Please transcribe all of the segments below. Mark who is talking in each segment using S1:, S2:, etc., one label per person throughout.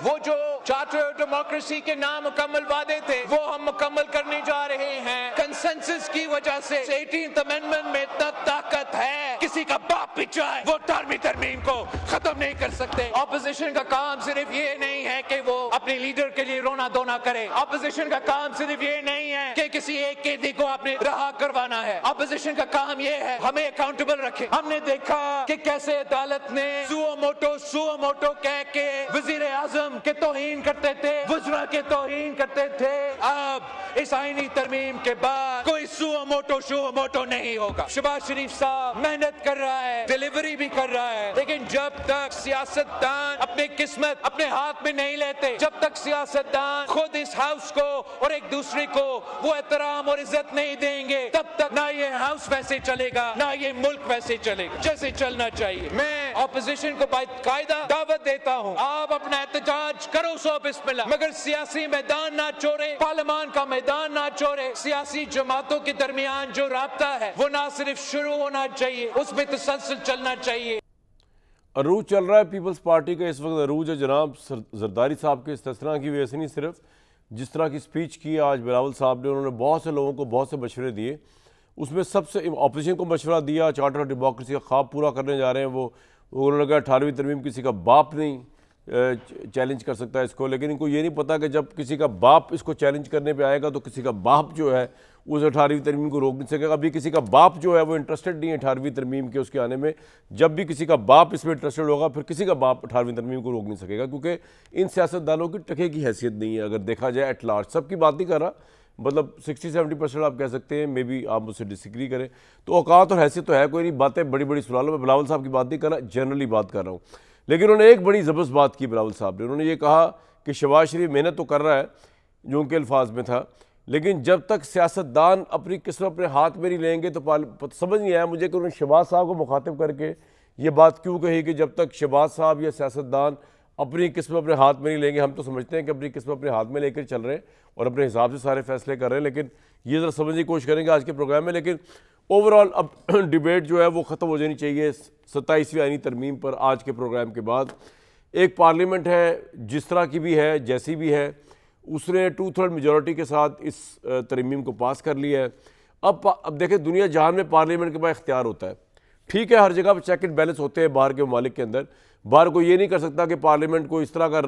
S1: वो जो charter of democracy के नामुकम्मल वादे थे वो हम मुकम्मल करने जा रहे हैं। कंसेंसस की वजह से 18th अमेंडमेंट में इतना ताकत है, किसी का बाप भी चाहे वो 18वीं तरमीम को खत्म नहीं कर सकते। ऑपोजिशन का काम सिर्फ ये नहीं है कि वो अपने लीडर के लिए रोना धोना करे। ऑपोजिशन का काम सिर्फ ये नहीं है कि किसी एक कैदी को अपने रहा करवाना है। ऑपोजिशन का काम ये है हमें अकाउंटेबल रखे। हमने देखा कि कैसे अदालत ने सुओ मोटो कह के वजीर आजम के तौहीन करते थे, वज़रा के तौहीन करते थे। अब इस आईनी तरमीम के बाद कोई सुओ मोटो नहीं होगा। शहबाज शरीफ साहब मेहनत कर रहा है, डिलीवरी भी कर रहा है, लेकिन जब तक सियासतदान अपनी किस्मत अपने हाथ में नहीं लेते, जब तक सियासतदान खुद इस हाउस को और एक दूसरे को वो एहतराम और इज्जत नहीं देंगे, तब तक ना ये हाउस वैसे चलेगा ना ये मुल्क वैसे चलेगा जैसे चलना चाहिए। मैं ऑपोजिशन को बाकायदा दावत देता हूँ, आप अपना एहतजाज करो सो बिस्मिल्लाह, मगर सियासी मैदान ना छोड़े, पार्लियामान का मैदान ना छोड़े। सियासी जमातों के दरमियान जो राब्ता है वो ना सिर्फ शुरू होना चाहिए, उसमें तसलसल चलना चाहिए।
S2: अरूज चल रहा है पीपल्स पार्टी का इस वक्त। अरूज है जनाब जरदारी साहब के इस्तेसना की वजह से नहीं, सिर्फ जिस तरह की स्पीच की आज बिलावल साहब ने, उन्होंने बहुत से लोगों को बहुत से मशवरे दिए। उसमें सबसे अपोजिशन को मशवरा दिया, चार्टर ऑफ डेमोक्रेसी का ख्वाब पूरा करने जा रहे हैं वो। उन्होंने कहा 18वीं तरमीम किसी का बाप नहीं चैलेंज कर सकता है इसको, लेकिन इनको ये नहीं पता कि जब किसी का बाप इसको चैलेंज करने पे आएगा तो किसी का बाप जो है उस 18वीं तरमीम को रोक नहीं सकेगा। अभी किसी का बाप जो है वो इंटरेस्टेड नहीं है 18वीं तरमीम के उसके आने में। जब भी किसी का बाप इसमें इंटरेस्टेड होगा फिर किसी का बाप 18वीं तरमीम को रोक नहीं सकेगा, क्योंकि इन सियासतदानों की टके की हैसियत नहीं है। अगर देखा जाए एट लार्ज, सबकी बात नहीं कर रहा, मतलब 60-70% आप कह सकते हैं, मे बी आप मुझसे डिसएग्री करें, तो औकात और हैसियत तो है कोई नहीं। बातें बड़ी बड़ी सुना लो, मैं बिलावल साहब की बात नहीं कर रहा, जनरली बात कर रहा हूँ। लेकिन उन्होंने एक बड़ी ज़बरदस्त बात की बिलावल साहब ने। उन्होंने ये कहा कि शहबाज शरीफ मेहनत तो कर रहा है, जो उनके अल्फाज में था, लेकिन जब तक सियासतदान अपनी किस्मत अपने हाथ में नहीं लेंगे तो समझ नहीं आया मुझे कि उन्होंने शहबाज साहब को मुखातिब करके ये बात क्यों कही कि जब तक शहबाज साहब या सियासतदान अपनी किस्मत अपने हाथ में नहीं लेंगे। हम तो समझते हैं कि अपनी किस्मत अपने हाथ में लेकर चल रहे हैं और अपने हिसाब से सारे फैसले कर रहे हैं, लेकिन ये ज़रा समझने की कोशिश करेंगे आज के प्रोग्राम में। लेकिन ओवरऑल अब डिबेट जो है वो ख़त्म हो जानी चाहिए 27वीं आईनी तरमीम पर। आज के प्रोग्राम के बाद एक पार्लियामेंट है, जिस तरह की भी है, जैसी भी है, उसने 2/3 मेजॉरिटी के साथ इस तरमीम को पास कर लिया है। अब देखें, दुनिया जहान में पार्लियामेंट के पास इख्तियार होता है, ठीक है, हर जगह पर चेक एंड बैलेंस होते हैं बाहर के ममालिक के अंदर। बाहर कोई ये नहीं कर सकता कि पार्लियामेंट को इस तरह का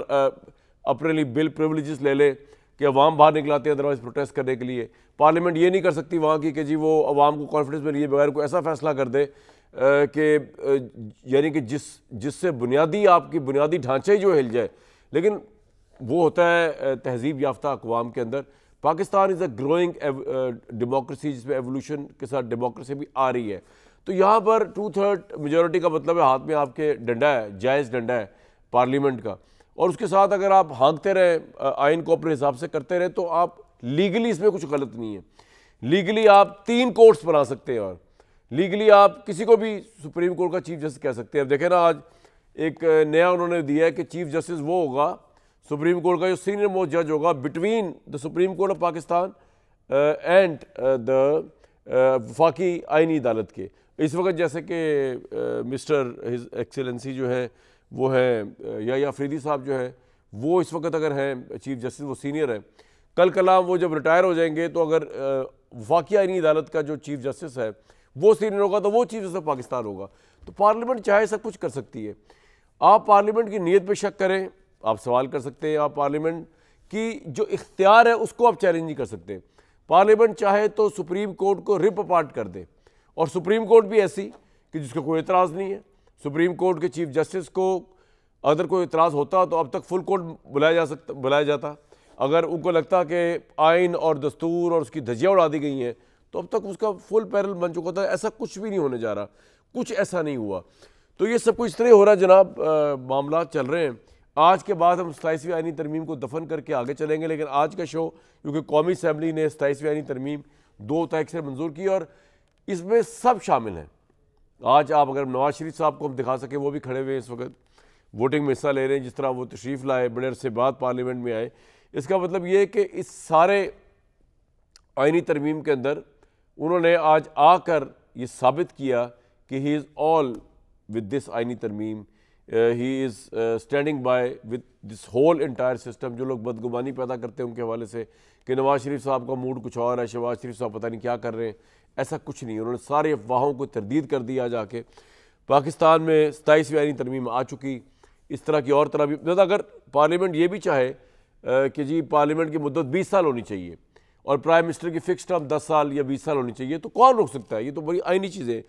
S2: अपने लिए बिल प्रिविलेजेस ले ले कि अवाम बाहर निकलाते हैं अदरवाइज प्रोटेस्ट करने के लिए। पार्लियामेंट ये नहीं कर सकती वहाँ की कि जी वो अवाम को कॉन्फिडेंस में लिए बगैर कोई ऐसा फैसला कर दे कि यानी कि जिससे बुनियादी आपकी बुनियादी ढांचे ही जो हिल जाए। लेकिन वो होता है तहजीब याफ्ता अक़वाम के अंदर। Pakistan is a growing democracy, जिसमें एवोल्यूशन के साथ डेमोक्रेसी भी आ रही है। तो यहाँ पर 2/3 मेजॉरिटी का मतलब है हाथ में आपके डंडा है, जायज़ डंडा है पार्लियामेंट का, और उसके साथ अगर आप हाँकते रहे, आइन को अपने हिसाब से करते रहे, तो आप लीगली इसमें कुछ गलत नहीं है। लीगली आप 3 कोर्ट्स बना सकते हैं और लीगली आप किसी को भी सुप्रीम कोर्ट का चीफ जस्टिस कह सकते हैं। अब देखें ना, आज एक नया उन्होंने दिया है कि चीफ जस्टिस वो होगा सुप्रीम कोर्ट का जो सीनियर मोस्ट जज होगा between the supreme court of Pakistan and the वफाकी आइनी अदालत के। इस वक्त जैसे कि मिस्टर हिज एक्सेलेंसी जो है वो है या अफरीदी साहब जो है वो इस वक्त अगर हैं चीफ जस्टिस, वो सीनियर है। कल कलाम वो जब रिटायर हो जाएंगे तो अगर वफाकी आइनी अदालत का जो चीफ जस्टिस है वो सीनियर होगा तो वो चीफ जस्टिस पाकिस्तान होगा। तो पार्लियामेंट चाहे सब कुछ कर सकती है। आप पार्लियामेंट की नीयत पे शक करें, आप सवाल कर सकते हैं, आप पार्लियामेंट की जो इख्तियार है उसको आप चैलेंज नहीं कर सकते। पार्लियामेंट चाहे तो सुप्रीम कोर्ट को रिप अपार्ट कर दे, और सुप्रीम कोर्ट भी ऐसी कि जिसका कोई एतराज़ नहीं है। सुप्रीम कोर्ट के चीफ जस्टिस को अगर कोई एतराज़ होता तो अब तक फुल कोर्ट बुलाया जाता। अगर उनको लगता कि आइन और दस्तूर और उसकी धज्जियाँ उड़ा दी गई हैं तो अब तक उसका फुल पैनल बन चुका था। ऐसा कुछ भी नहीं होने जा रहा, कुछ ऐसा नहीं हुआ। तो ये सब कुछ इस तरह हो रहा है जनाब, मामला चल रहे हैं। आज के बाद हम 27वीं आईनी तरमीम को दफन करके आगे चलेंगे, लेकिन आज का शो क्योंकि कौमी असम्बली ने 27वीं आईनी तरमीम 2 तारीख से मंजूर की और इसमें सब शामिल हैं। आज आप अगर नवाज शरीफ साहब को हम दिखा सकें, वो भी खड़े हुए इस वक्त वोटिंग में हिस्सा ले रहे हैं, जिस तरह वो तशरीफ़ लाए, बड़े अरसे बाद पार्लियामेंट में आए। इसका मतलब ये है कि इस सारे आईनी तरमीम के अंदर उन्होंने आज आकर ये साबित किया कि he is all with this आईनी तरमीम he is standing by with this whole entire system. जो लोग बदगुमानी पैदा करते हैं उनके हवाले से कि नवाज शरीफ साहब का मूड कुछ और है, शहबाज शरीफ साहब पता नहीं क्या कर रहे हैं, ऐसा कुछ नहीं। उन्होंने सारी अफवाहों को तरदीद कर दिया जाके। पाकिस्तान में 27वीं आईनी तरमीम आ चुकी, इस तरह की और तरह भी मतलब अगर पार्लियामेंट ये भी चाहे कि जी पार्लियामेंट की मुद्दत 20 साल होनी चाहिए और प्राइम मिनिस्टर की फिक्स टर्म 10 साल या 20 साल होनी चाहिए, तो कौन रोक सकता है? ये तो बड़ी आईनी चीज़ें